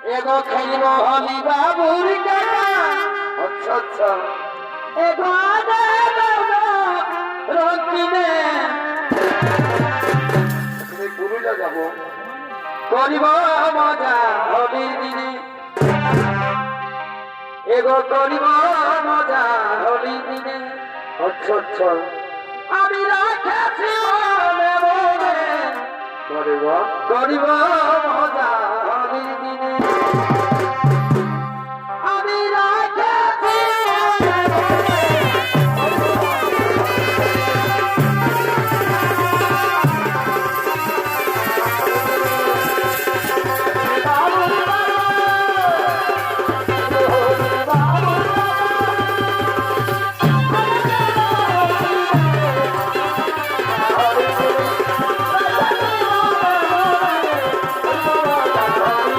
एगो खेलबो हमी बाबूर काका। अच्छा अच्छा एगो आने बाबा रोकिने তুমি পুরুলিয়া যাবো করিব মজা হোলির দিনে এগো করিব মজা হোলির দিনে আচ্ছা আচ্ছা আমি রাখেছি মনে মনে করিব মজা হোলির